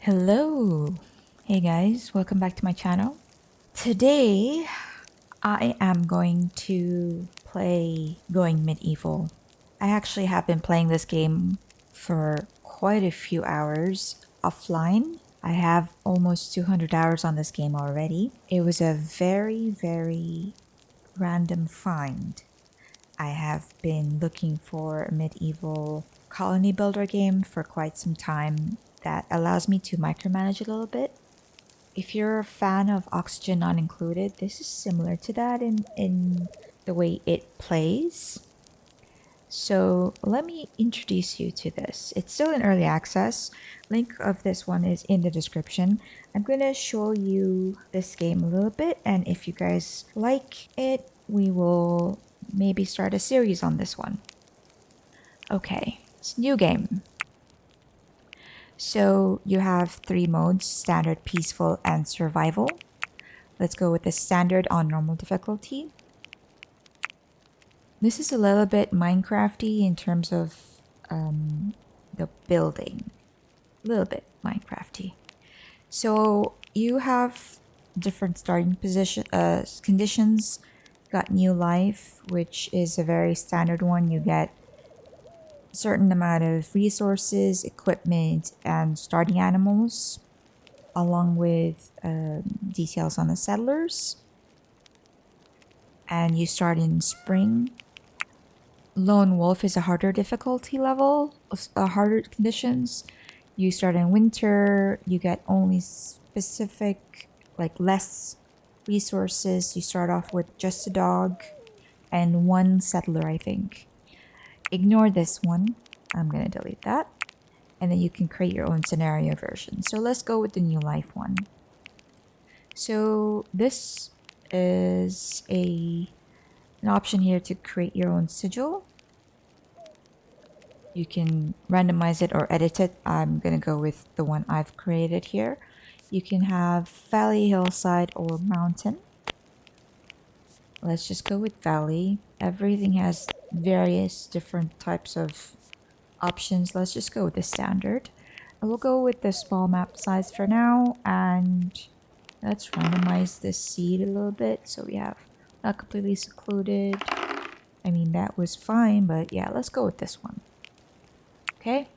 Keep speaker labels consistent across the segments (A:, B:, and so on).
A: Hello. Hey guys, welcome back to my channel. Today, I am going to play Going Medieval. I actually have been playing this game for quite a few hours offline. I have almost 200 hours on this game already. It was a very random find. I have been looking for a medieval colony builder game for quite some time that allows me to micromanage a little bit. If you're a fan of Oxygen Not Included, this is similar to that in the way it plays. So let me introduce you to this. It's still in early access. Link of this one is in the description. I'm going to show you this game a little bit, and if you guys like it, we will maybe start a series on this one. Okay, it's a new game. So you have three modes: standard, peaceful, and survival. Let's go with the standard on normal difficulty. This is a little bit Minecrafty in terms of the building. A little bit Minecrafty. So you have different starting conditions. Got new life, which is a very standard one. You get a certain amount of resources, equipment, and starting animals, along with details on the settlers. And you start in spring. Lone Wolf is a harder difficulty level, harder conditions. You start in winter, you get only specific, like less resources. You start off with just a dog and one settler, I think. Ignore this one. I'm going to delete that. And then you can create your own scenario version. So let's go with the new life one. So this is an option here to create your own sigil. You can randomize it or edit it. I'm going to go with the one I've created here. You can have valley, hillside, or mountain. Let's just go with valley. Everything has various different types of options. Let's just go with the standard. I will go with the small map size for now, and let's randomize this seed a little bit so we have not completely secluded. I mean, that was fine, but yeah, let's go with this one. Okay.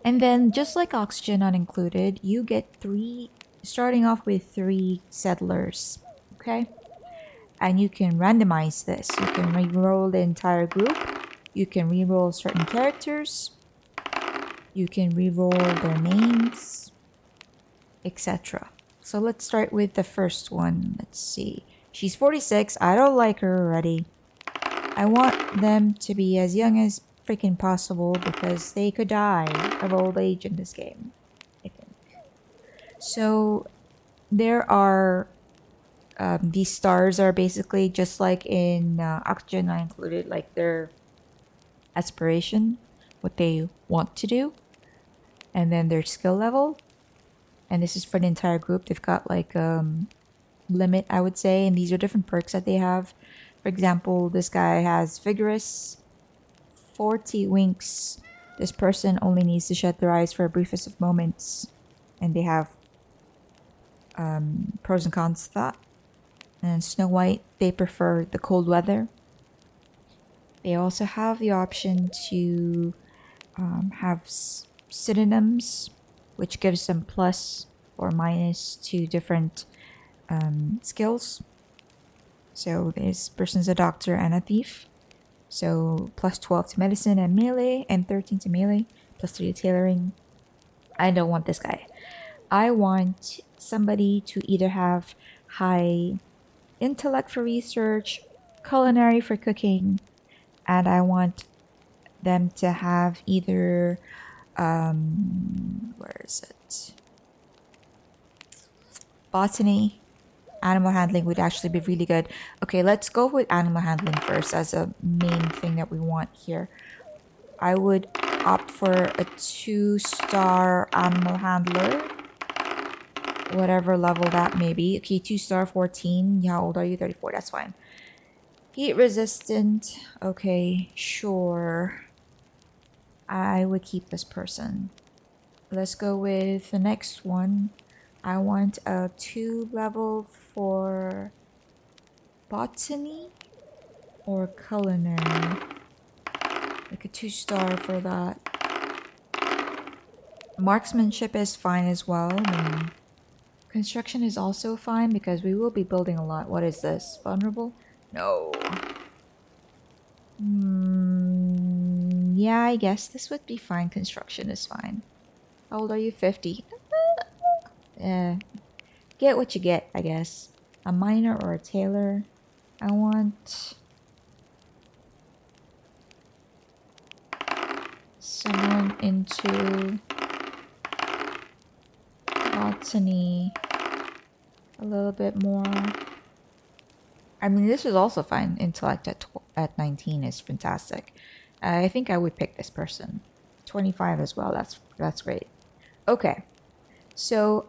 A: And then just like Oxygen Not Included, you get starting off with three settlers. Okay. And you can randomize this. You can re-roll the entire group. You can re-roll certain characters. You can re-roll their names, etc. So let's start with the first one. Let's see. She's 46. I don't like her already. I want them to be as young as freaking possible because they could die of old age in this game, I think. So there are these stars are basically just like in Oxygen Not Included, like their aspiration, what they want to do, and then their skill level. And this is for the entire group. They've got like limit, I would say, and these are different perks that they have. For example, this guy has vigorous, 40 winks. This person only needs to shut their eyes for a briefest of moments, and they have pros and cons to that. And Snow White, they prefer the cold weather. They also have the option to have synonyms, which gives them plus or minus to different skills. So this person's a doctor and a thief. So plus 12 to medicine and melee, and 13 to melee, plus 3 to tailoring. I don't want this guy. I want somebody to either have high intellect for research, culinary for cooking, and I want them to have either where is it? Botany. Animal handling would actually be really good. Okay, let's go with animal handling first as a main thing that we want here. I would opt for a 2-star animal handler, whatever level that may be. Okay, 2-star, 14. How old are you? 34. That's fine. Heat resistant. Okay, sure. I would keep this person. Let's go with the next one. I want a 2 level for botany or culinary. Like a 2-star for that. Marksmanship is fine as well. Construction is also fine because we will be building a lot. What is this? Vulnerable? No. Yeah, I guess this would be fine. Construction is fine. How old are you? 50. Get what you get, I guess. A miner or a tailor. I want someone into botany a little bit more. I mean, this is also fine. Intellect at 19 is fantastic. I think I would pick this person. 25 as well. That's great. Okay. So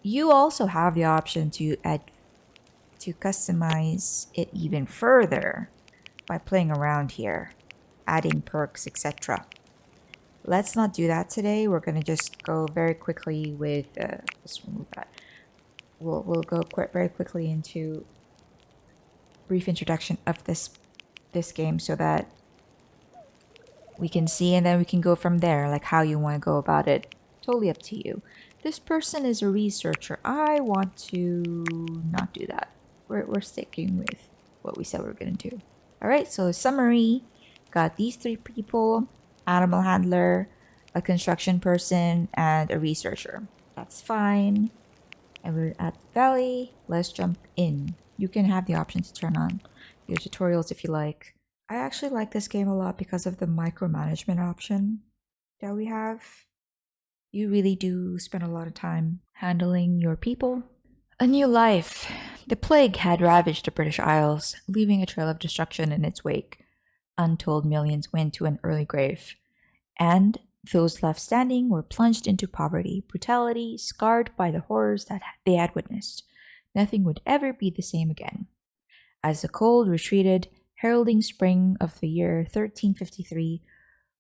A: you also have the option to customize it even further by playing around here, adding perks, etc. Let's not do that today. We're gonna just go very quickly with let's remove that. We'll go very quickly into brief introduction of this game so that we can see, and then we can go from there, like how you want to go about it. Totally up to you. This person is a researcher. I want to not do that. We're sticking with what we said we were going to do. All right, so summary. Got these 3 people, animal handler, a construction person, and a researcher. That's fine. And we're at the valley. Let's jump in. You can have the option to turn on your tutorials if you like. I actually like this game a lot because of the micromanagement option that we have. You really do spend a lot of time handling your people. A new life. The plague had ravaged the British Isles, leaving a trail of destruction in its wake. Untold millions went to an early grave, and those left standing were plunged into poverty, brutality, scarred by the horrors that they had witnessed. Nothing would ever be the same again. As the cold retreated, heralding spring of the year 1353,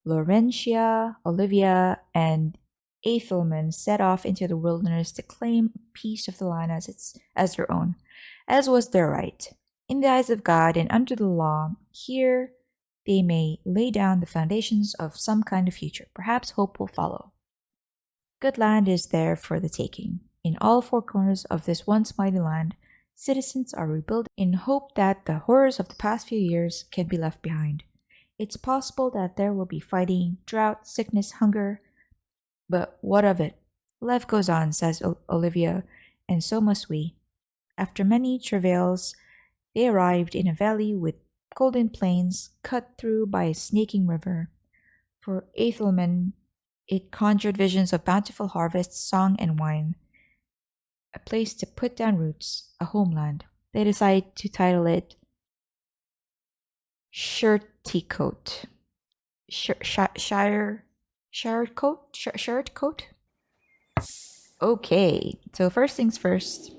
A: Laurentia, Olivia, and Ethelman set off into the wilderness to claim a piece of the land as their own, as was their right. In the eyes of God and under the law, here they may lay down the foundations of some kind of future. Perhaps hope will follow. Good land is there for the taking. In all 4 corners of this once mighty land, citizens are rebuilding in hope that the horrors of the past few years can be left behind. It's possible that there will be fighting, drought, sickness, hunger, but what of it? Life goes on, says Olivia, and so must we. After many travails, they arrived in a valley with golden plains cut through by a snaking river. For Ethelman, it conjured visions of bountiful harvests, song, and wine. A place to put down roots, a homeland. They decide to title it Shirtycote. Shirecote? Okay, so first things first,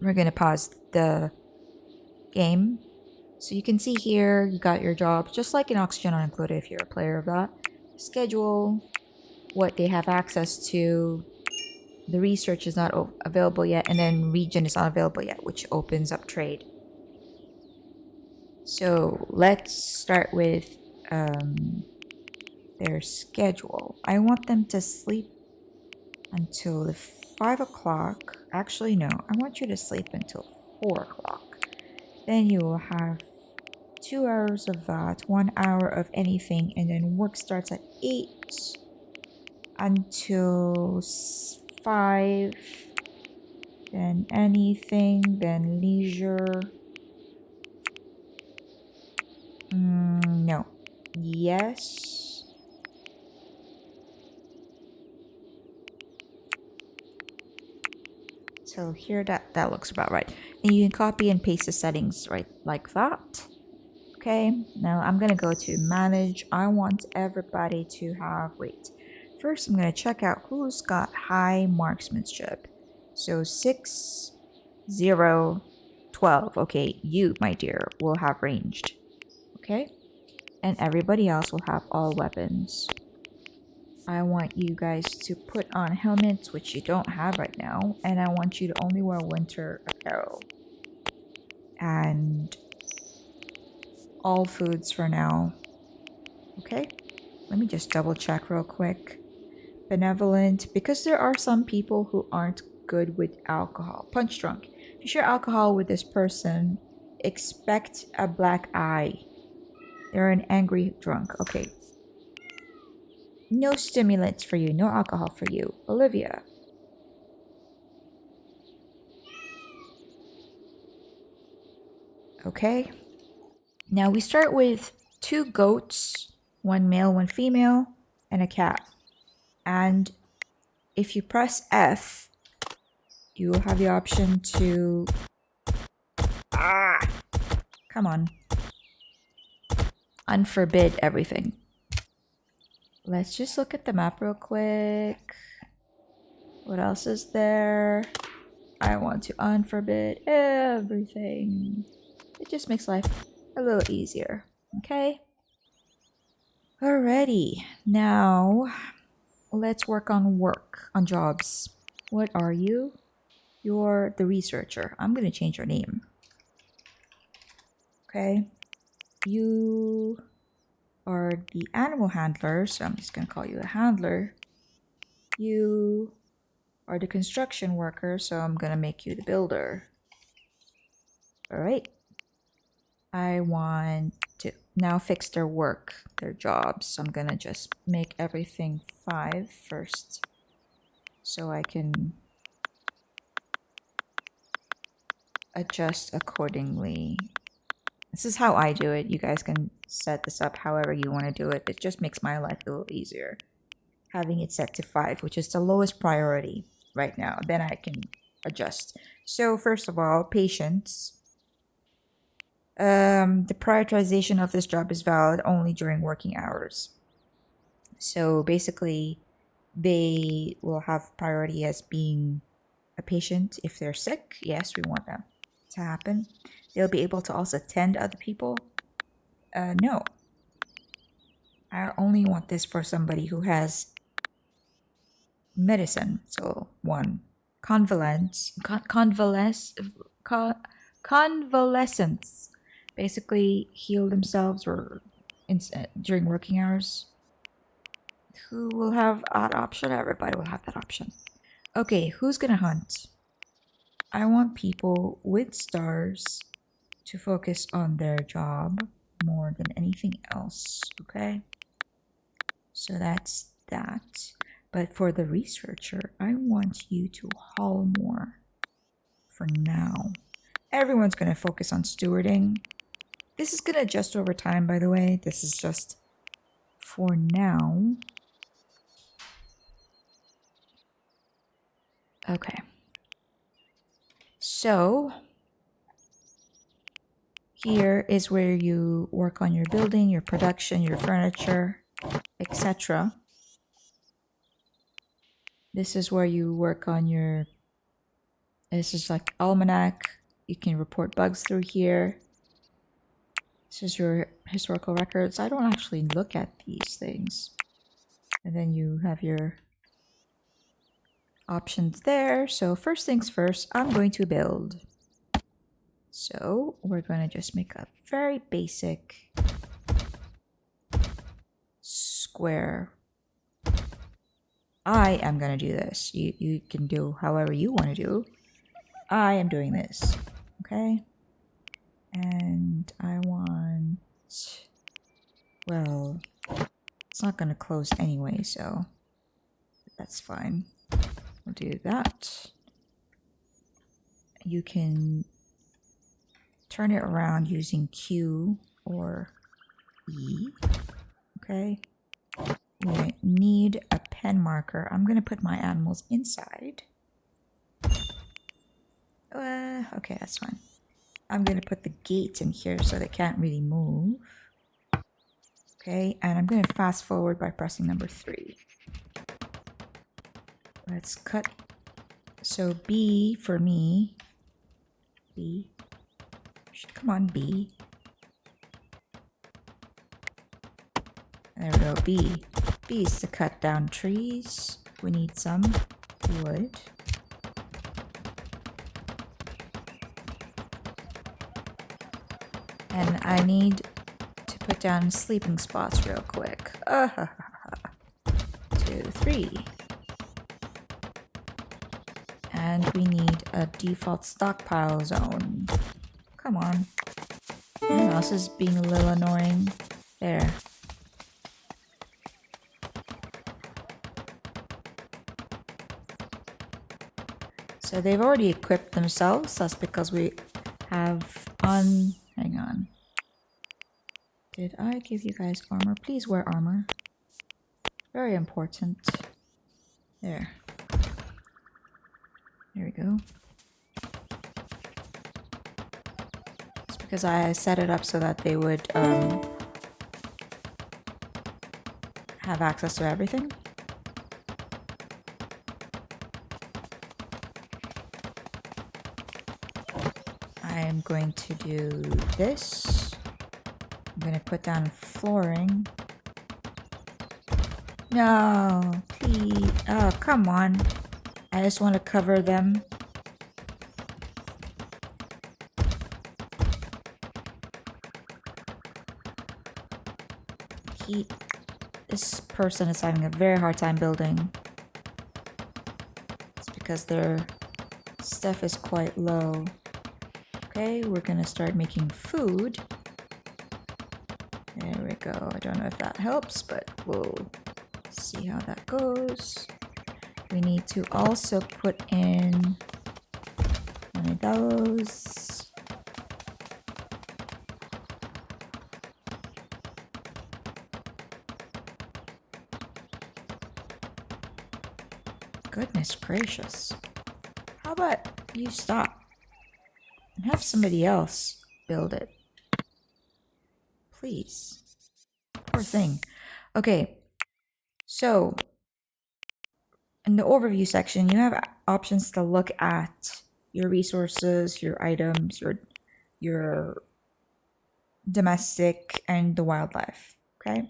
A: we're gonna pause the game. So you can see here, you got your jobs, just like in Oxygen Unincluded if you're a player of that. Schedule, what they have access to. The research is not available yet, and then region is not available yet, which opens up trade. So let's start with their schedule. I want them to sleep until 5 o'clock. Actually, no, I want you to sleep until 4 o'clock. Then you will have 2 hours of that, 1 hour of anything, and then work starts at 8 until 5. Then anything, then leisure. No. Yes. So here that looks about right. And you can copy and paste the settings right like that. Okay, now I'm gonna go to manage. I want everybody to have, first I'm gonna check out who's got high marksmanship. So 6, 0, 12. Okay, you, my dear, will have ranged. Okay, and everybody else will have all weapons. I want you guys to put on helmets, which you don't have right now, and I want you to only wear winter apparel. And all foods for now. Okay? Let me just double check real quick. Benevolent, because there are some people who aren't good with alcohol. Punch drunk. If you share alcohol with this person, expect a black eye. They're an angry drunk. Okay. No stimulants for you. No alcohol for you. Olivia. Okay. Now we start with 2 goats, 1 male, 1 female, and a cat. And if you press F, you will have the option to... Come on. Unforbid everything. Let's just look at the map real quick. What else is there? I want to unforbid everything. It just makes life a little easier. Okay? Alrighty. Now, let's work on jobs. What are you? You're the researcher. I'm going to change your name. Okay? You are the animal handler, so I'm just going to call you a handler. You are the construction worker, so I'm going to make you the builder. Alright. I want to now fix their work, their jobs. So I'm going to just make everything 5 first, so I can adjust accordingly. This is how I do it. You guys can set this up however you want to do it. It just makes my life a little easier. Having it set to 5, which is the lowest priority right now. Then I can adjust. So first of all, patience. The prioritization of this job is valid only during working hours. So basically, they will have priority as being a patient. If they're sick, yes, we want them to happen. They'll be able to also tend other people. No. I only want this for somebody who has medicine. So 1. Convalescence. Basically heal themselves or during working hours. Who will have that option? Everybody will have that option. Okay, who's gonna hunt? I want people with stars to focus on their job more than anything else, okay? So that's that. But for the researcher, I want you to haul more for now. Everyone's going to focus on stewarding. This is going to adjust over time, by the way. This is just for now. Okay. So here is where you work on your building, your production, your furniture, etc. This is where you work on your... This is like almanac. You can report bugs through here. This is your historical records. I don't actually look at these things. And then you have your options there. So first things first, I'm going to build. So we're going to just make a very basic square. I am going to do this. You can do however you want to do. I am doing this. Okay. And I want... Well, it's not going to close anyway, so that's fine. We'll do that. You can turn it around using Q or E. Okay. We need a pen marker. I'm going to put my animals inside. Okay, that's fine. I'm going to put the gates in here so they can't really move. Okay, and I'm going to fast forward by pressing number 3. Let's cut. So B for me. B. Come on, B. There we go, B. Bees to cut down trees. We need some wood. And I need to put down sleeping spots real quick. 2, 3. And we need a default stockpile zone. Come on. My mouse is being a little annoying. There. So they've already equipped themselves. That's because we have hang on. Did I give you guys armor? Please wear armor. Very important. There. There we go. It's because I set it up so that they would have access to everything. I am going to do this. I'm going to put down flooring. No, please. Oh, come on. I just want to cover them. This person is having a very hard time building. It's because their stuff is quite low. Okay, we're gonna start making food. There we go. I don't know if that helps, but we'll see how that goes. We need to also put in one of those. Goodness gracious. How about you stop and have somebody else build it? Please. Poor thing. Okay, so in the overview section, you have options to look at your resources, your items, your domestic, and the wildlife. Okay,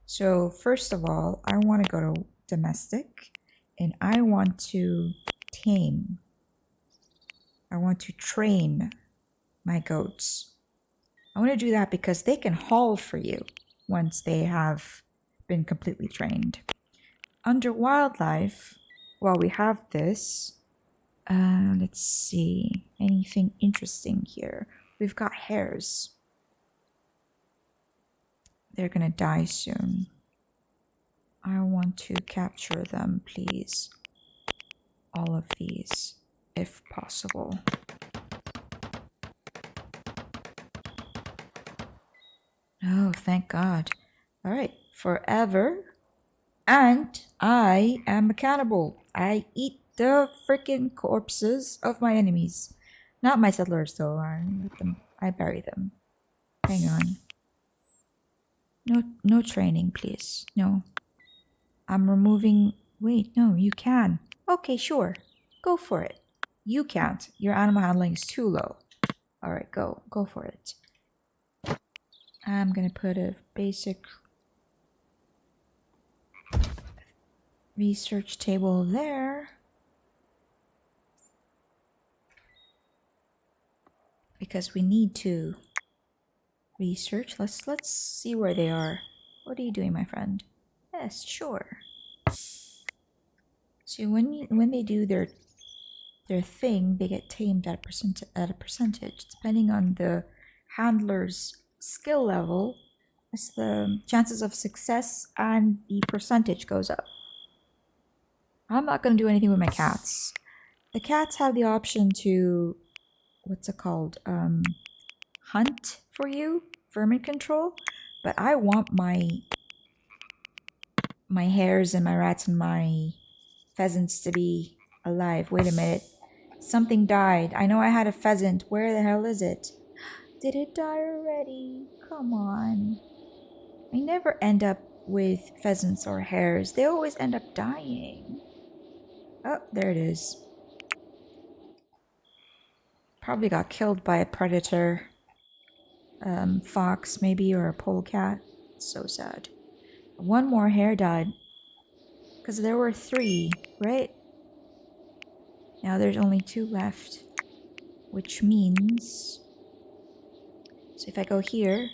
A: so first of all, I want to go to domestic, and I want to tame. I want to train my goats. I want to do that because they can haul for you once they have been completely trained. Under wildlife, well, we have this. Let's see. Anything interesting here? We've got hares. They're gonna die soon. I want to capture them, please. All of these, if possible. Oh, thank God. All right, forever. And I am a cannibal. I eat the freaking corpses of my enemies. Not my settlers, though. I bury them. Hang on. No training, please. No. I'm removing... Wait, no, you can. Okay, sure. Go for it. You can't. Your animal handling is too low. Alright, go. Go for it. I'm gonna put a basic research table there. Because we need to research. Let's see where they are. What are you doing, my friend? Yes, sure. So when they do their thing, they get tamed at a percentage depending on the handler's skill level. As the chances of success and the percentage goes up. I'm not going to do anything with my cats. The cats have the option to, what's it called? Hunt for you, vermin control. But I want my hares and my rats and my pheasants to be alive. Wait a minute. Something died. I know I had a pheasant. Where the hell is it? Did it die already? Come on. I never end up with pheasants or hares. They always end up dying. Oh, there it is. Probably got killed by a predator. Fox maybe, or a polecat. So sad. One more hare died. Because there were 3, right? Now there's only 2 left. Which means... So if I go here,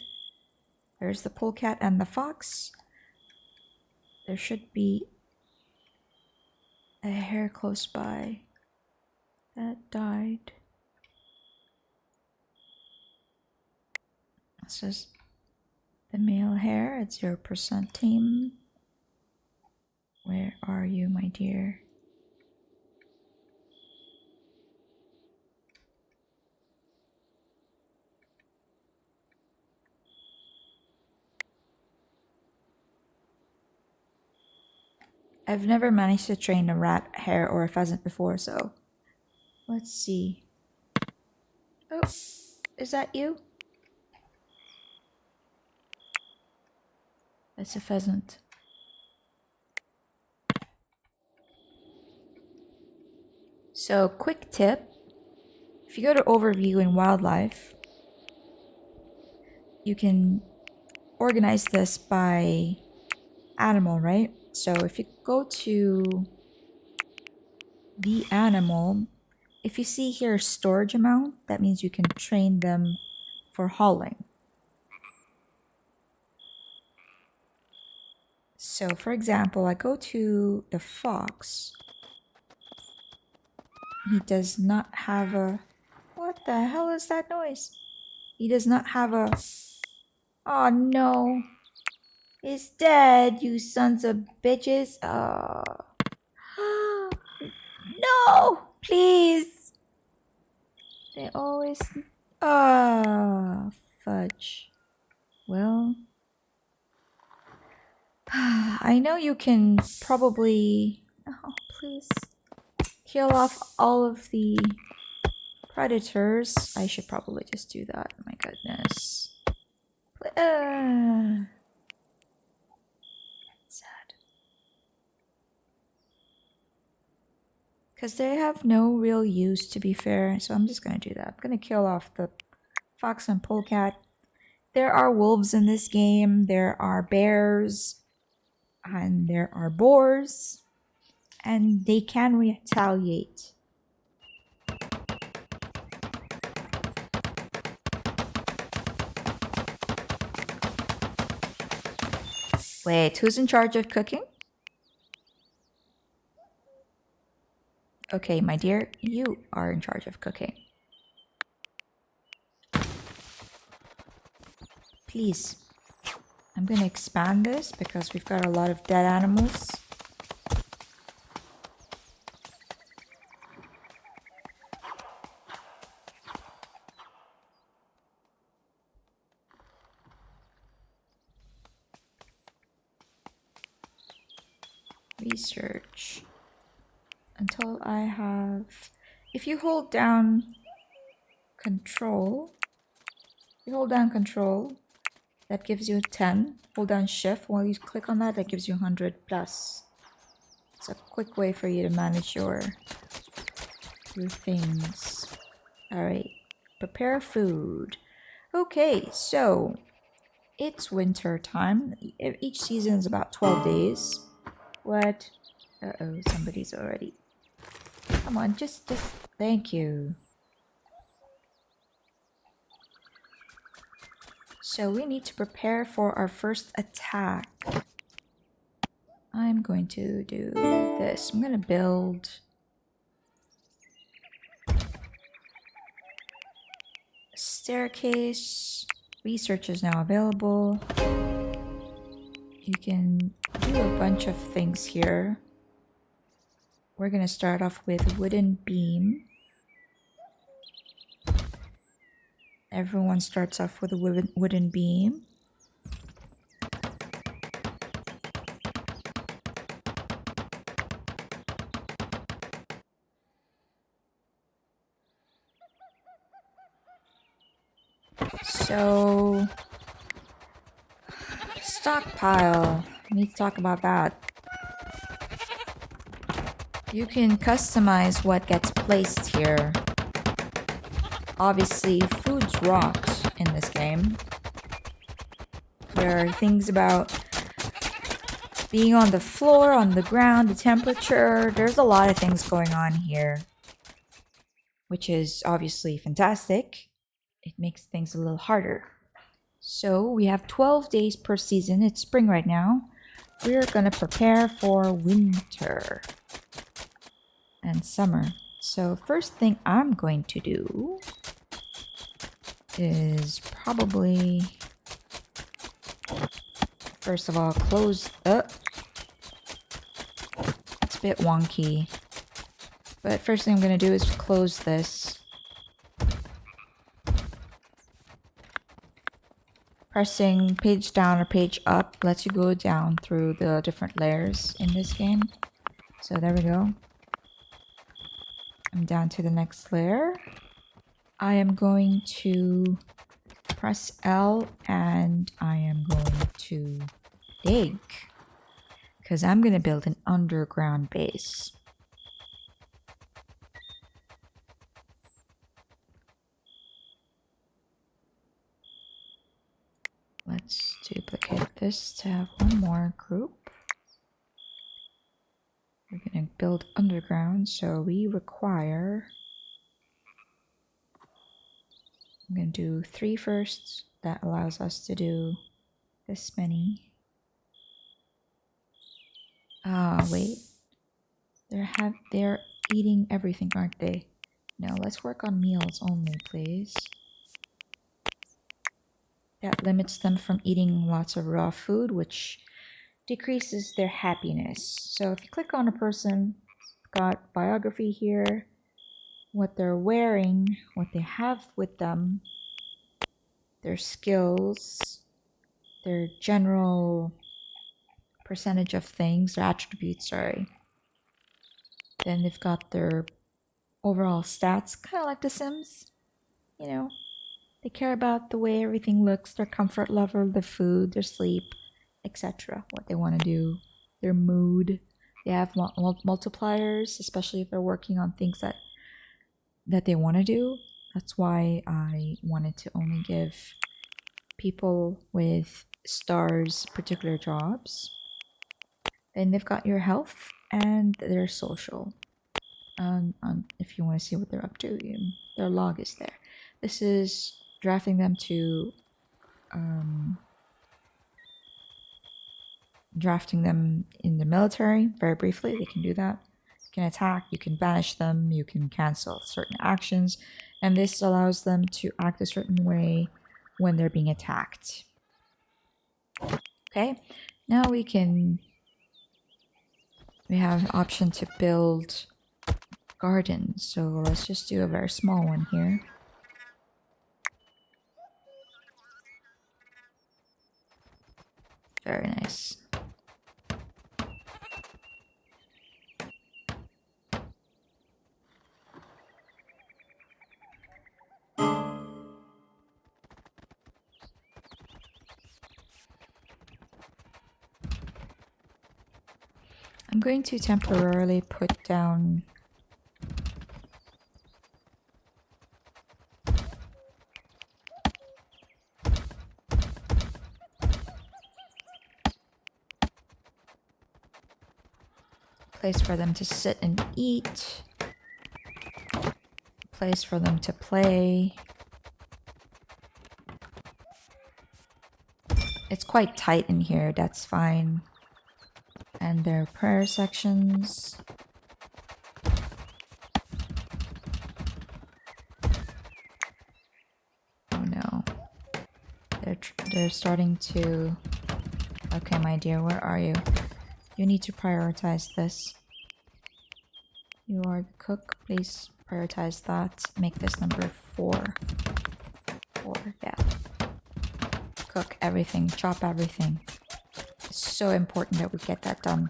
A: there's the polecat and the fox. There should be a hare close by that died. This is the male hare at 0% tame. Where are you, my dear? I've never managed to train a rat, hare, or a pheasant before, so let's see. Oh, is that you? That's a pheasant. So, quick tip. If you go to overview in wildlife, you can organize this by animal, right? So if you go to the animal, if you see here storage amount, that means you can train them for hauling. So for example, I go to the fox. He does not have a... What the hell is that noise? He does not have a... Oh no. He's dead, you sons of bitches. No! Please! They always... fudge. Well... I know you can probably... Oh, please. Kill off all of the predators. I should probably just do that. My goodness. Sad. Because they have no real use, to be fair. So I'm just going to do that. I'm going to kill off the fox and polecat. There are wolves in this game. There are bears. And there are boars. And they can retaliate. Wait, who's in charge of cooking? Okay, my dear, you are in charge of cooking. Please. I'm gonna expand this because we've got a lot of dead animals. Research. Until I have... If you hold down control, that gives you 10. Hold down shift while you click on that, that gives you 100 plus. It's a quick way for you to manage your things. Alright, prepare food. Okay, so it's winter time. Each season is about 12 days. What? Uh-oh, somebody's already... Come on, just thank you. So we need to prepare for our first attack. I'm going to do this. I'm going to build a staircase. Research is now available. You can do a bunch of things here. We're going to start off with wooden beam. Everyone starts off with a wooden beam. So, stockpile. We need to talk about that. You can customize what gets placed here. Obviously, food's rot in this game. There are things about being on the floor, on the ground, the temperature. There's a lot of things going on here, which is obviously fantastic. It makes things a little harder. So we have 12 days per season. It's spring right now. We're gonna prepare for winter and summer. So first thing I'm going to do is probably, first of all, close the... It's a bit wonky. But first thing I'm going to do is close this. Pressing page down or page up lets you go down through the different layers in this game. So there we go. I'm down to the next layer. I am going to press L and I am going to dig. Because I'm going to build an underground base. Let's duplicate this to have one more group. We're going to build underground, so we require... I'm going to do 3 first. That allows us to do this many. Ah, wait. They're eating everything, aren't they? No, let's work on meals only, please. That limits them from eating lots of raw food, which decreases their happiness. So if you click on a person, got biography here, what they're wearing, what they have with them, their skills, their general percentage of things, their attributes, sorry. Then they've got their overall stats, kind of like The Sims, you know. They care about the way everything looks, their comfort level, their food, their sleep, etc. What they want to do, their mood. They have multipliers, especially if they're working on things that they want to do. That's why I wanted to only give people with stars particular jobs. Then they've got your health and their social. If you want to see what they're up to, their log is there. This is drafting them to drafting them in the military. Very briefly, they can do that. You can attack, you can banish them, you can cancel certain actions, and this allows them to act a certain way when they're being attacked. Okay, now we have an option to build gardens, so let's just do a very small one here. Very nice. I'm going to temporarily put down place for them to sit and eat, place for them to play. It's quite tight in here, that's fine. And their prayer sections. Oh no. They're starting to... Okay, my dear, where are you? You need to prioritize this. You are the cook. Please prioritize that. Make this number 4. 4, yeah. Cook everything. Chop everything. It's so important that we get that done.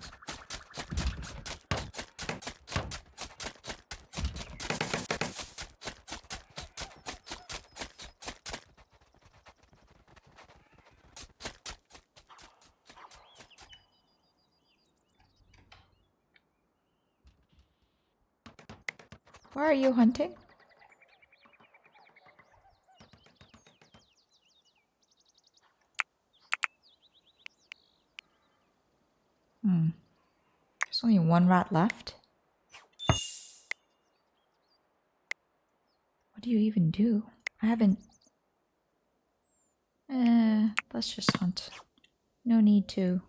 A: Where are you hunting? one rat left? What do you even do? I haven't... let's just hunt. No need to.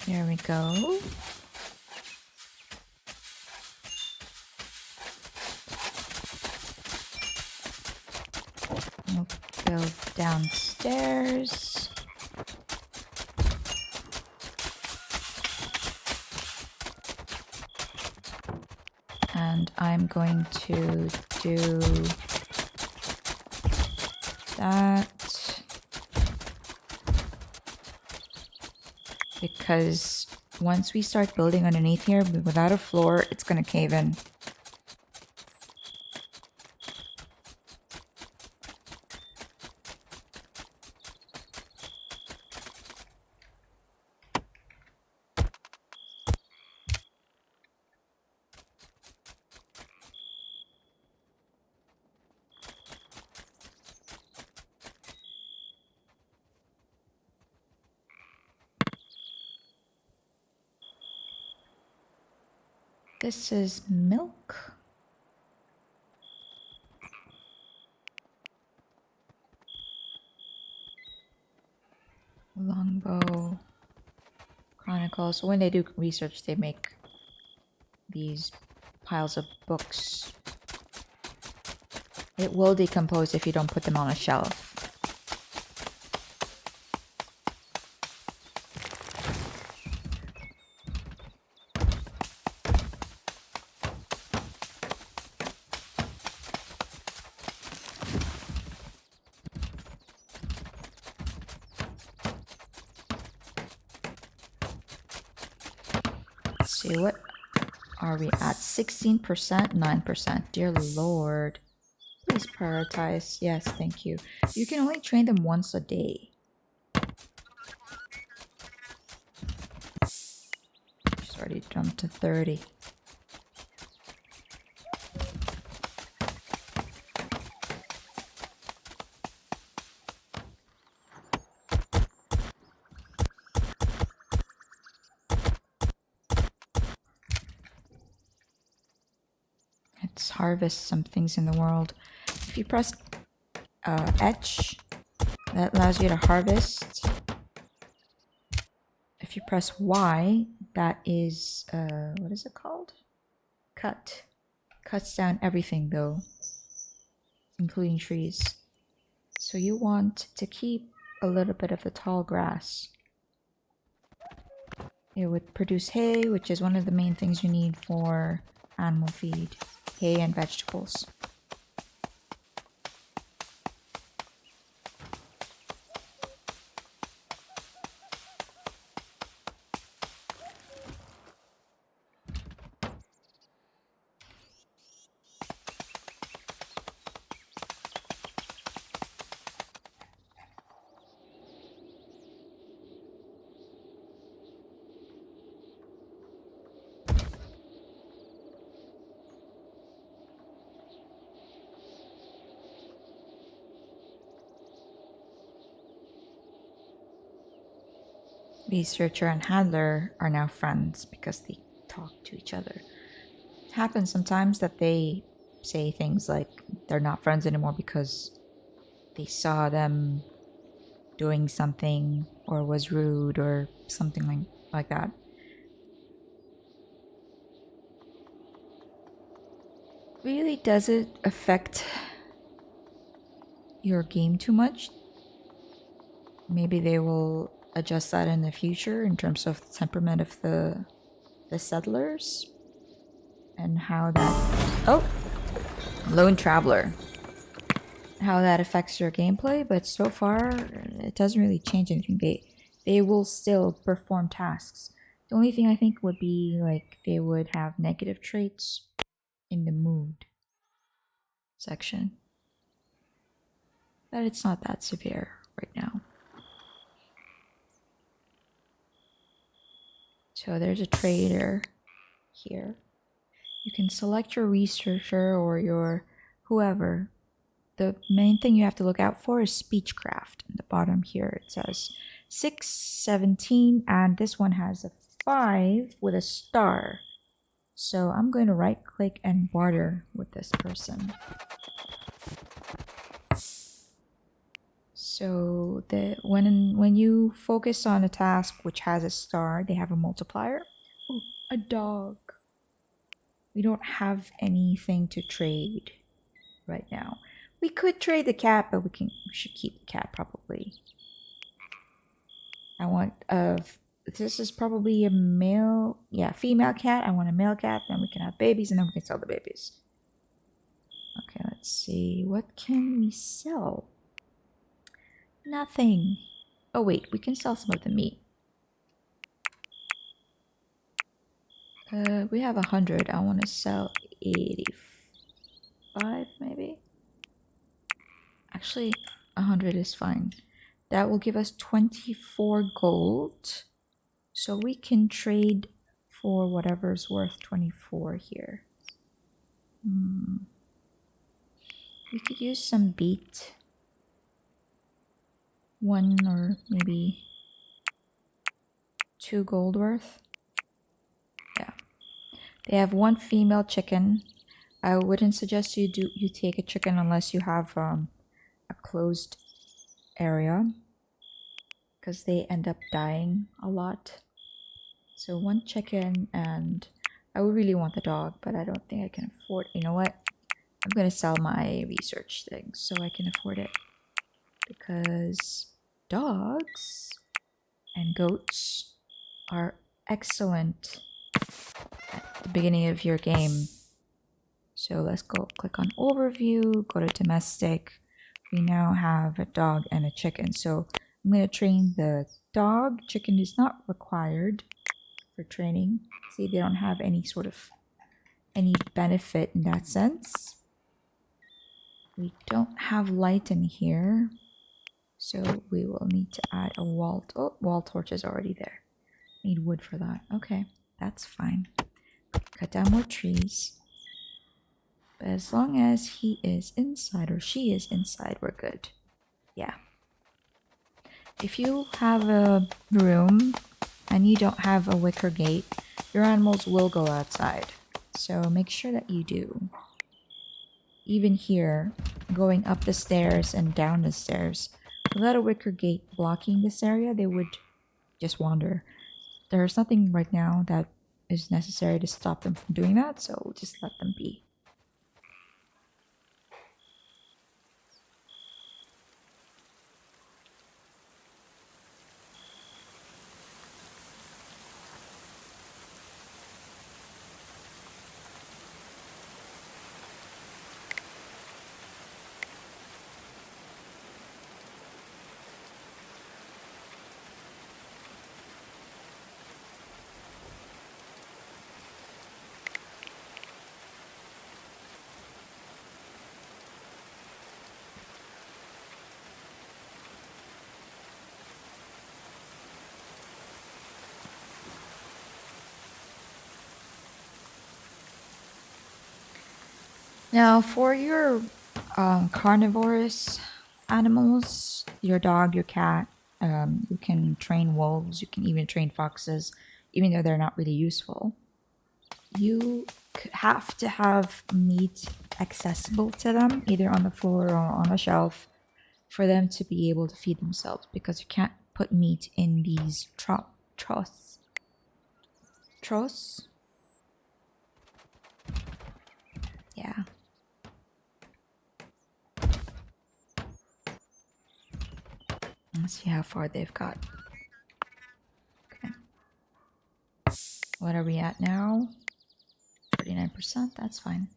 A: There we go. We'll build downstairs. And I'm going to do that. Because once we start building underneath here, without a floor, it's gonna cave in. This is milk. Longbow Chronicles. When they do research, they make these piles of books. It will decompose if you don't put them on a shelf. Let's see, what are we at? 16%, 9%. Dear Lord. Please prioritize. Yes, thank you. You can only train them once a day. She's already jumped to 30. Let's harvest some things in the world. If you press etch, that allows you to harvest. If you press Y, that is, what is it called? Cut. Cuts down everything though, including trees. So you want to keep a little bit of the tall grass. It would produce hay, which is one of the main things you need for animal feed. Hay and vegetables. Researcher and handler are now friends because they talk to each other. It happens sometimes that they say things like they're not friends anymore because they saw them doing something or was rude or something like that. Really, does it affect your game too much? Maybe they will adjust that in the future in terms of the temperament of the settlers and how that... Oh! Lone Traveler. How that affects your gameplay, but so far it doesn't really change anything. They will still perform tasks. The only thing I think would be like they would have negative traits in the mood section. But it's not that severe right now. So there's a trader here. You can select your researcher or your whoever. The main thing you have to look out for is speechcraft. In the bottom here it says 617, and this one has a 5 with a star. So I'm going to right click and barter with this person. So when you focus on a task which has a star, they have a multiplier. Ooh, a dog. We don't have anything to trade right now. We could trade the cat, but we should keep the cat probably. I want this is probably a male, yeah, female cat. I want a male cat, then we can have babies and then we can sell the babies. Okay, let's see. What can we sell? Nothing. Oh wait, we can sell some of the meat. We have 100. I want to sell 85 maybe. Actually, 100 is fine. That will give us 24 gold. So we can trade for whatever's worth 24 here. We could use some beet. 1 or maybe 2 gold worth. Yeah. They have 1 female chicken. I wouldn't suggest you take a chicken unless you have a closed area, because they end up dying a lot. So 1 chicken, and I would really want the dog, but I don't think I can afford. You know what? I'm gonna sell my research things so I can afford it, because dogs and goats are excellent at the beginning of your game. So let's go click on overview, go to domestic. We now have a dog and a chicken. So I'm going to train the dog. Chicken is not required for training. See, they don't have any benefit in that sense. We don't have light in here, so we will need to add a wall. Oh, wall torch is already there. Need wood for that. Okay, that's fine. Cut down more trees. But as long as he is inside or she is inside, we're good. Yeah. If you have a room and you don't have a wicker gate, your animals will go outside. So make sure that you do. Even here, going up the stairs and down the stairs, without a wicker gate blocking this area, they would just wander. There's nothing right now that is necessary to stop them from doing that, so we'll just let them be. Now, for your carnivorous animals, your dog, your cat, you can train wolves, you can even train foxes, even though they're not really useful. You have to have meat accessible to them, either on the floor or on a shelf, for them to be able to feed themselves, because you can't put meat in these troughs. Yeah. Let's see how far they've got. Okay. What are we at now? 39%, that's fine.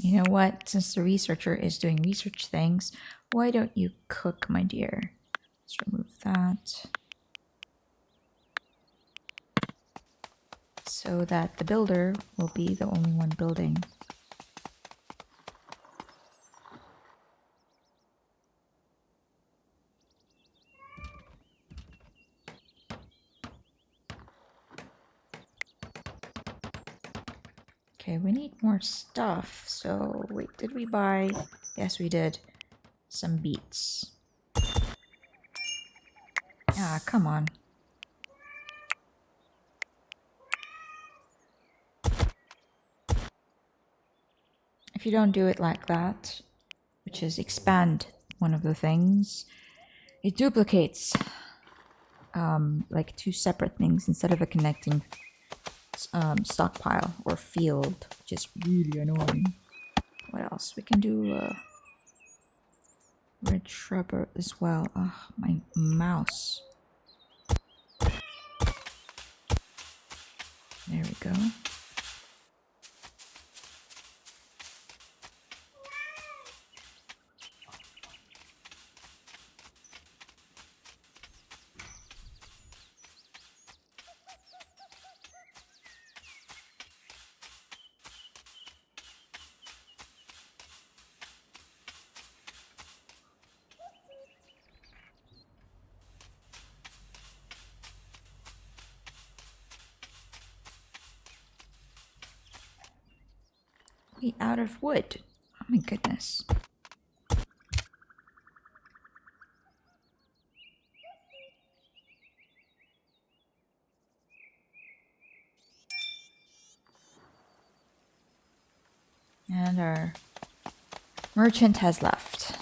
A: You know what? Since the researcher is doing research things, why don't you cook, my dear? Let's remove that. So that the builder will be the only one building. Okay, we need more stuff. So, wait, did we buy? Yes, we did. Some beets. Ah, come on. If you don't do it like that, which is expand one of the things, it duplicates like two separate things instead of a connecting stockpile or field, which is really annoying. What else? We can do red shrubber as well. Oh, my mouse. There we go. We out of wood. Oh my goodness. And our merchant has left.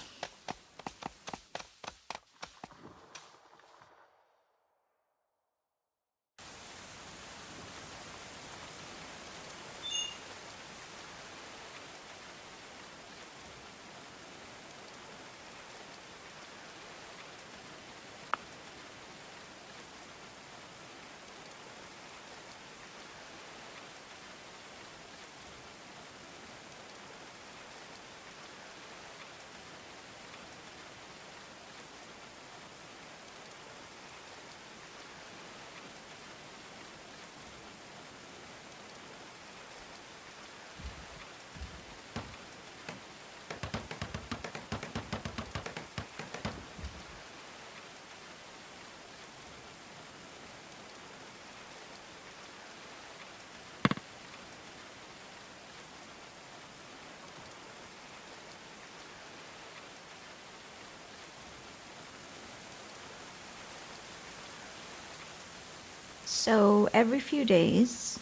A: So every few days,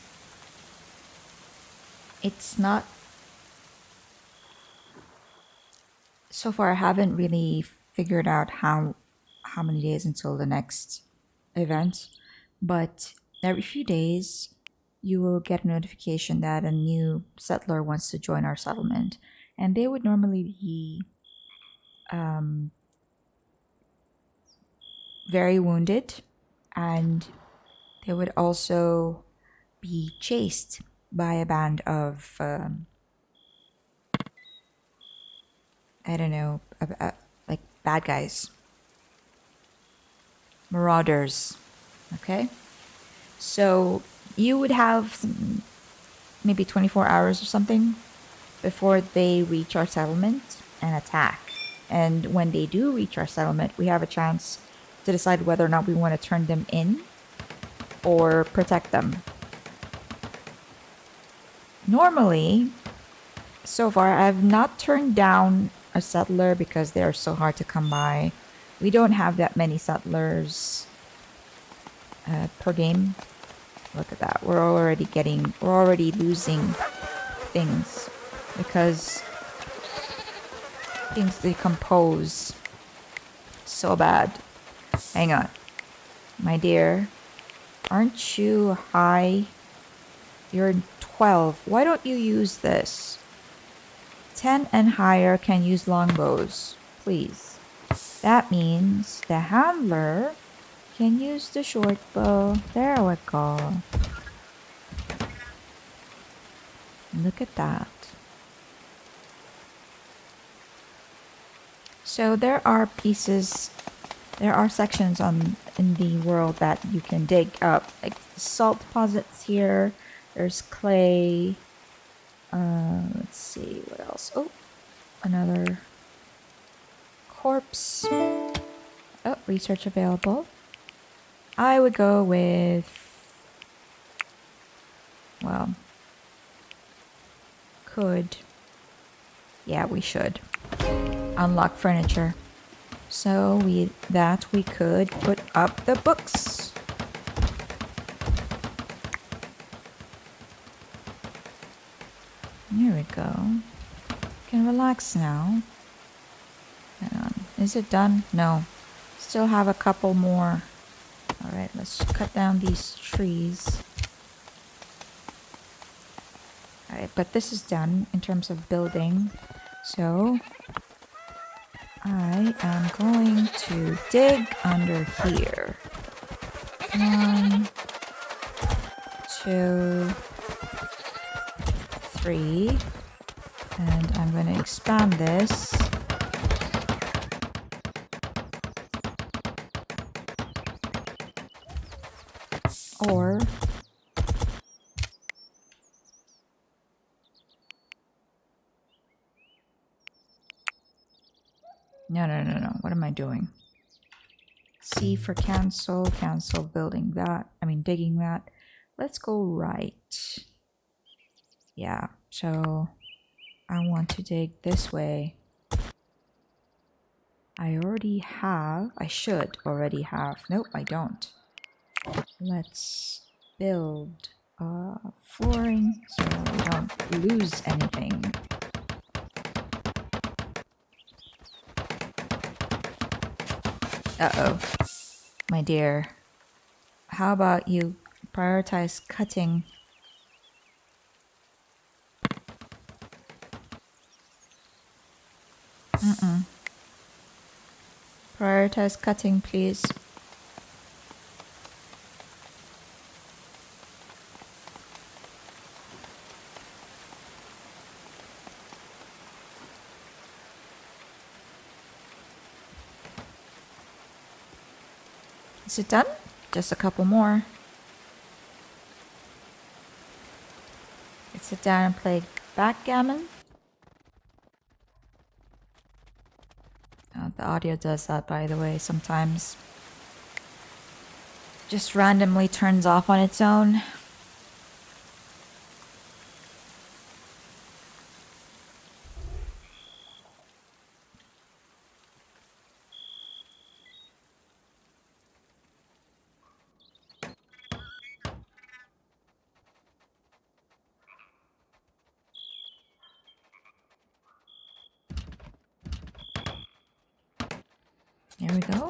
A: it's not, so far I haven't really figured out how many days until the next event, but every few days you will get a notification that a new settler wants to join our settlement, and they would normally be very wounded, and they would also be chased by a band of I don't know, like bad guys, marauders. Okay, so you would have maybe 24 hours or something before they reach our settlement and attack. And when they do reach our settlement, we have a chance to decide whether or not we want to turn them in or protect them. Normally, so far, I've not turned down a settler because they are so hard to come by. We don't have that many settlers per game. Look at that. We're already losing things because things decompose so bad. Hang on. My dear, aren't you high? You're 12. Why don't you use this? 10 and higher can use longbows, please. That means the handler can use the short bow. There we go. Look at that. So there are pieces, there are sections in the world that you can dig up, like salt deposits here. There's clay. Let's see what else. Oh, another corpse. Oh, research available. I would go with, well, could. Yeah, we should unlock furniture. So we could put up the books. There we go. Can relax now. Hang on. Is it done? No. Still have a couple more. Alright, let's cut down these trees. Alright, but this is done in terms of building. So I am going to dig under here. 1, 2, 3. And I'm going to expand this. Or no. What am I doing? C for cancel. Cancel building that. I mean digging that. Let's go right. Yeah, so I want to dig this way. I should already have. Nope, I don't. Let's build flooring so we don't lose anything. Uh-oh. My dear. How about you prioritize cutting? Prioritize cutting, please. Is it done? Just a couple more. Let's sit down and play backgammon. The audio does that, by the way, sometimes. Just randomly turns off on its own. There we go.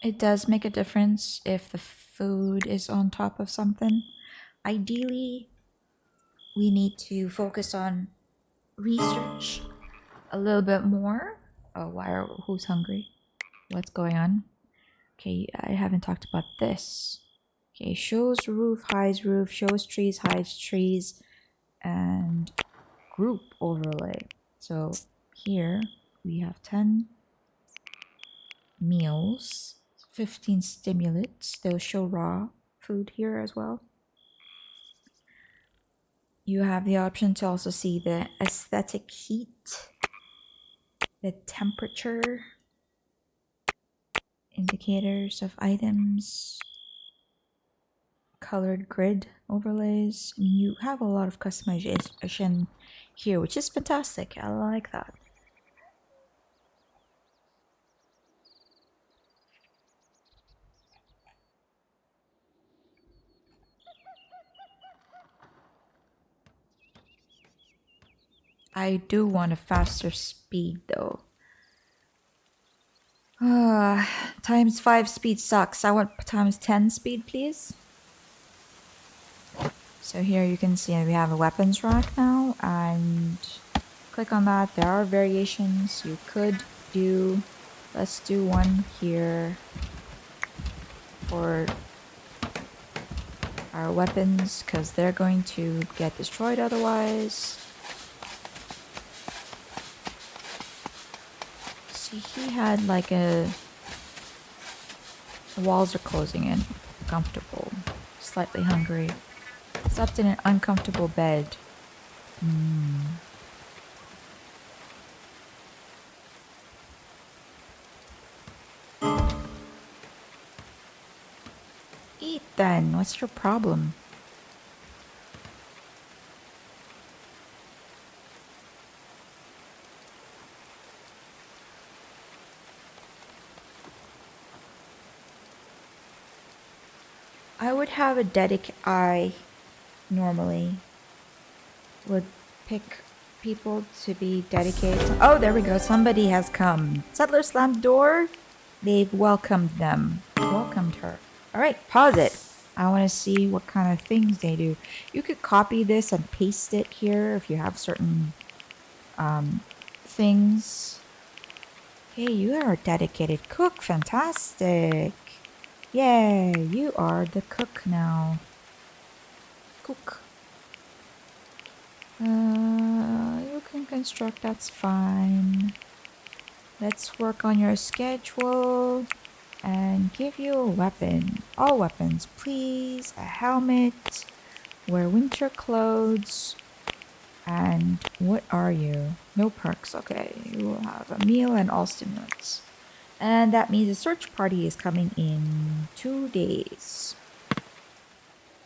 A: It does make a difference if the food is on top of something. Ideally, we need to focus on research a little bit more. Oh, who's hungry? What's going on? Okay, I haven't talked about this. Okay, shows roof, hides roof, shows trees, hides trees, and group overlay. So here we have 10 meals, 15 stimulants. They'll show raw food here as well. You have the option to also see the aesthetic heat, the temperature, indicators of items, colored grid overlays. You have a lot of customization here, which is fantastic. I like that. I do want a faster speed though. Times 5 speed sucks. I want times 10 speed, please. So here you can see we have a weapons rack now, and click on that. There are variations you could do. Let's do one here for our weapons because they're going to get destroyed otherwise. See, he had like the walls are closing in. Comfortable. Slightly hungry. Slept in an uncomfortable bed. Eat then. What's your problem? I would have a I normally would pick people to be dedicated. Oh, there we go. Somebody has come. Settler slammed the door. They've welcomed them. Welcomed her. All right, pause it. I want to see what kind of things they do. You could copy this and paste it here if you have certain things. Hey, you are a dedicated cook. Fantastic. Yay, you are the cook now. Cook. You can construct, that's fine. Let's work on your schedule and give you a weapon. All weapons, please. A helmet. Wear winter clothes. And what are you? No perks, okay. You will have a meal and all stimulants. And that means the search party is coming in 2 days.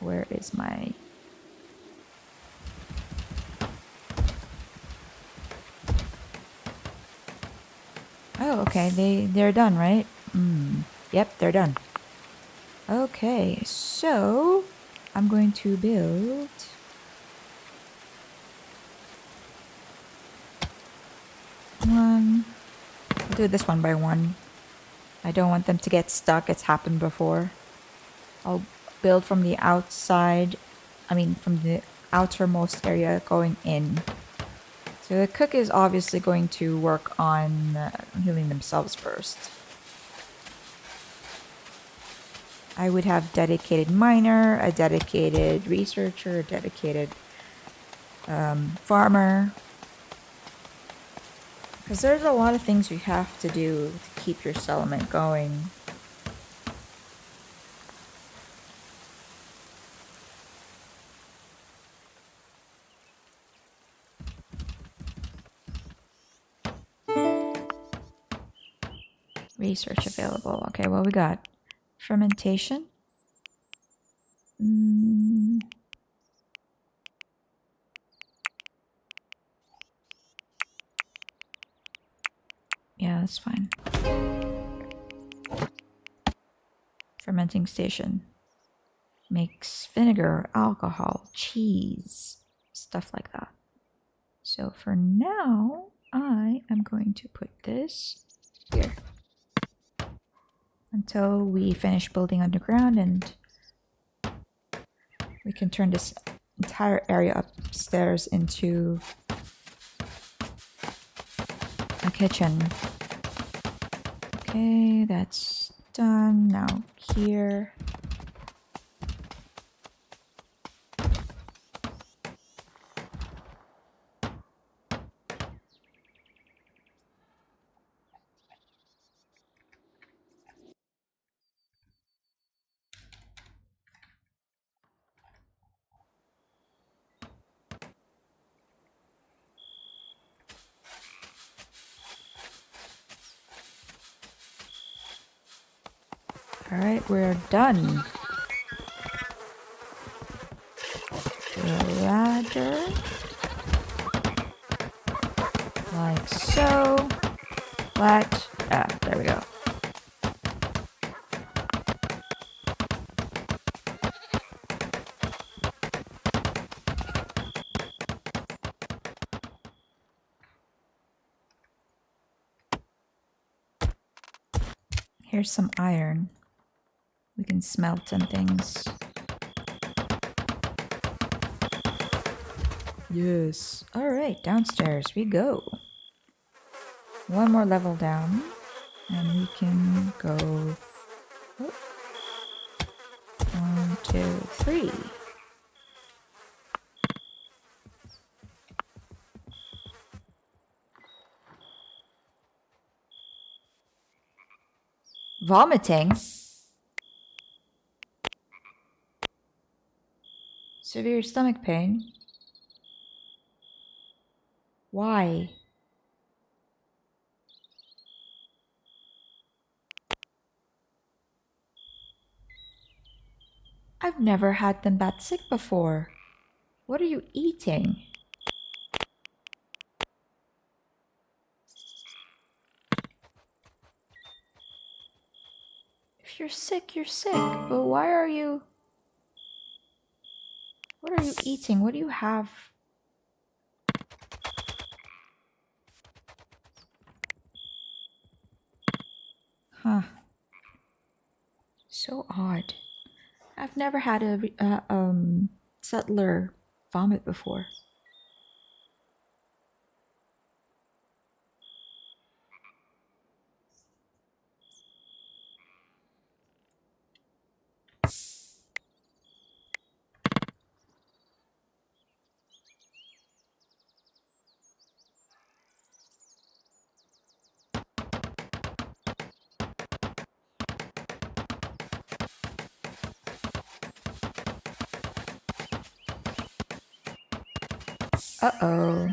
A: Where is my... Oh, okay. They're done, right? Yep, they're done. Okay, so I'm going to build one. I'll do this one by one. I don't want them to get stuck. It's happened before. I'll build from the outside. From the outermost area going in. So the cook is obviously going to work on healing themselves first. I would have dedicated miner, a dedicated researcher, a dedicated farmer. Because there's a lot of things you have to do to keep your settlement going. Research available. Okay, what we got? Fermentation. Yeah, that's fine. Fermenting station. Makes vinegar, alcohol, cheese, stuff like that. So for now, I am going to put this here. Until we finish building underground and we can turn this entire area upstairs into a kitchen. Okay, that's done. Now here. Alright, we're done. The ladder. Like so. Flat. There we go. Here's some iron. We can smelt some things. Yes. Alright, downstairs we go. One more level down. And we can go... Oh. 1, 2, 3. Vomiting? Severe stomach pain? Why? I've never had them that sick before. What are you eating? If you're sick, you're sick. But why are you... What are you eating? What do you have? Huh. So odd. I've never had a settler vomit before. Uh-oh.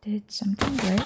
A: Did something break?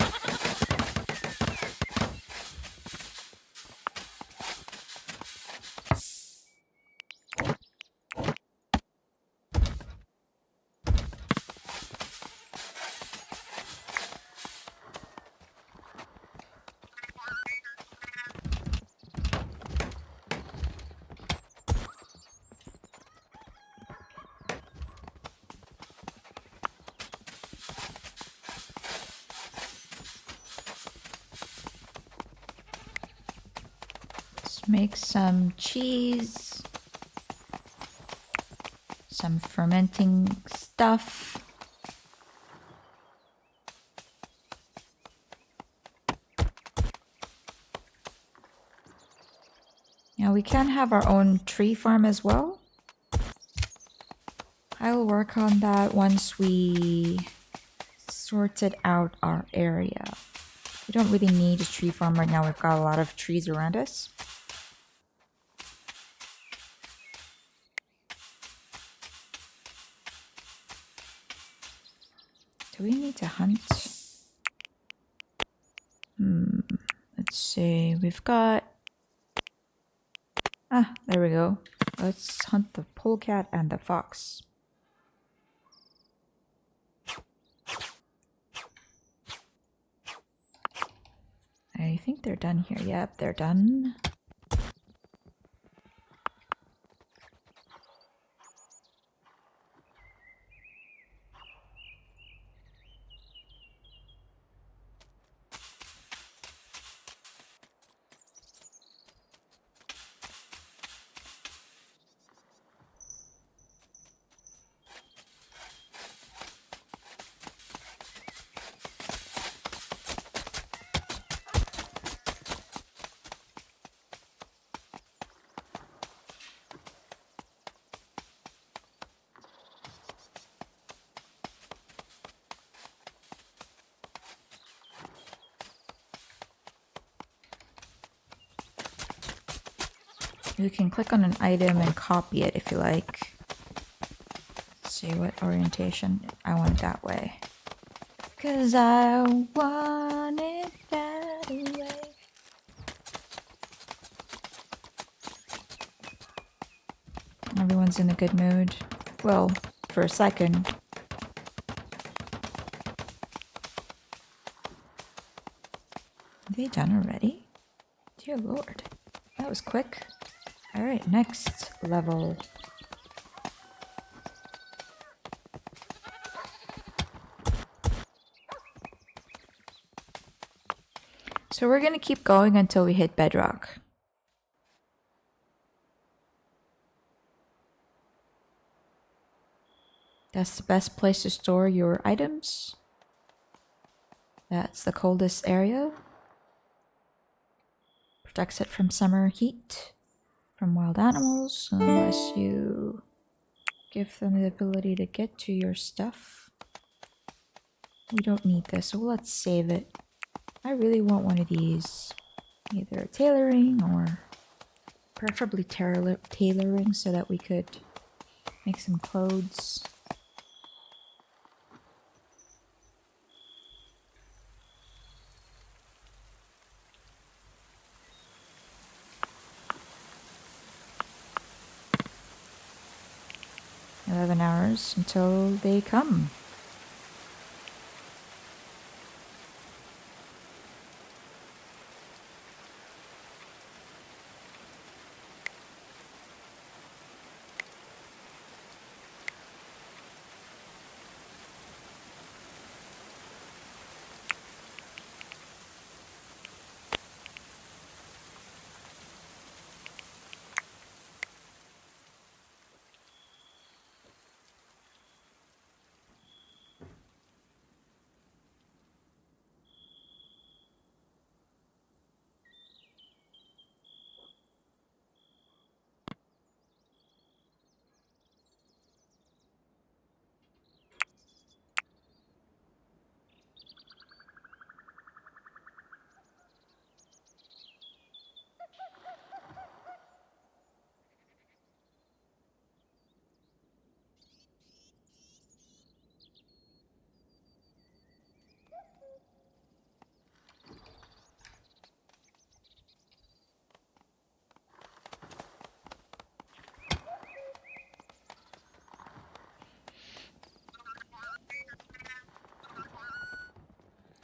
A: Make some cheese, some fermenting stuff. Now we can have our own tree farm as well. I will work on that once we sorted out our area. We don't really need a tree farm right now. We've got a lot of trees around us. Do we need to hunt? Let's see. We've got... Ah, there we go. Let's hunt the polecat and the fox. I think they're done here. Yep, they're done. You can click on an item and copy it if you like. Let's see what orientation. I want it that way. 'Cause I want it that way. Everyone's in a good mood. Well, for a second. Are they done already? Dear Lord. That was quick. Alright, next level. So we're gonna keep going until we hit bedrock. That's the best place to store your items. That's the coldest area. Protects it from summer heat, from wild animals, unless you give them the ability to get to your stuff. We don't need this, so let's save it. I really want one of these. Either tailoring or preferably tailoring so that we could make some clothes. $11 until they come.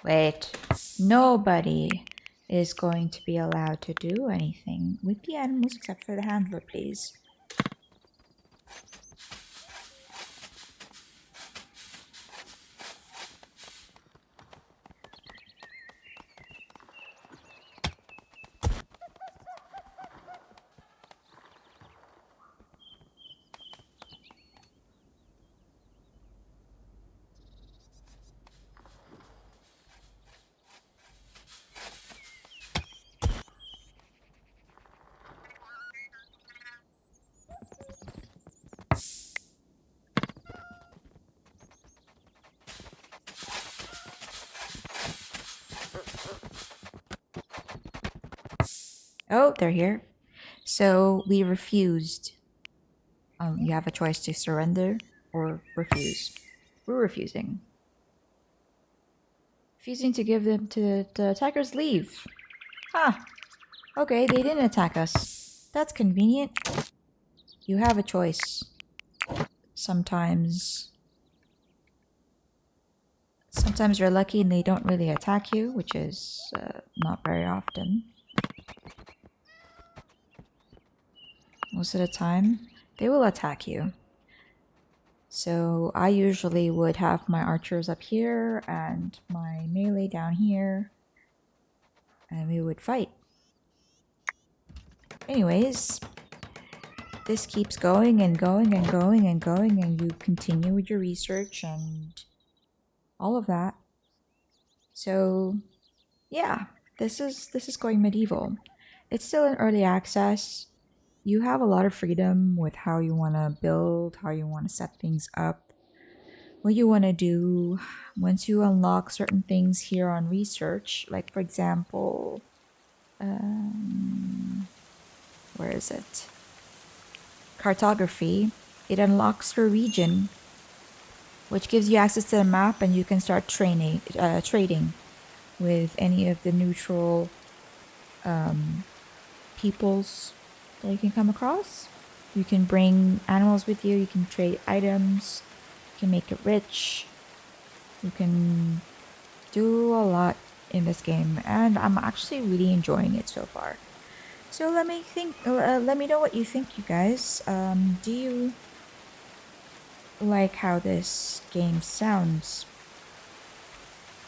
A: Wait, nobody is going to be allowed to do anything with the animals except for the handler, please. Oh, they're here. So we refused. You have a choice to surrender or refuse. We're refusing. Refusing to give them to the attackers leave. Huh. Okay, they didn't attack us. That's convenient. You have a choice. Sometimes you're lucky and they don't really attack you, which is not very often. Most of the time, they will attack you. So I usually would have my archers up here and my melee down here, and we would fight. Anyways, this keeps going and going and going and going, and you continue with your research and all of that. So yeah, this is going medieval. It's still in early access. You have a lot of freedom with how you want to build, how you want to set things up, what you want to do. Once you unlock certain things here on research, like for example, where is it? Cartography. It unlocks your region, which gives you access to the map, and you can start trading with any of the neutral peoples that you can come across. You can bring animals with you, you can trade items, you can make it rich, you can do a lot in this game, and I'm actually really enjoying it so far. So let me know what you think, you guys. Do you like how this game sounds?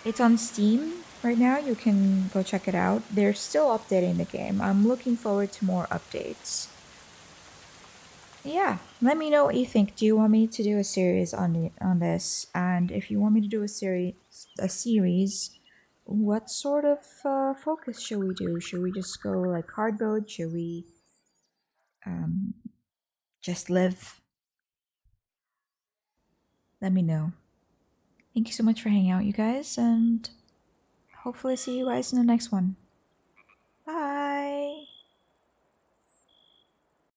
A: It's on Steam. Right now, you can go check it out. They're still updating the game. I'm looking forward to more updates. Yeah, let me know what you think. Do you want me to do a series on this? And if you want me to do a series, what sort of focus should we do? Should we just go like hard mode? Should we um, just live? Let me know. Thank you so much for hanging out, you guys, and hopefully see you guys in the next one.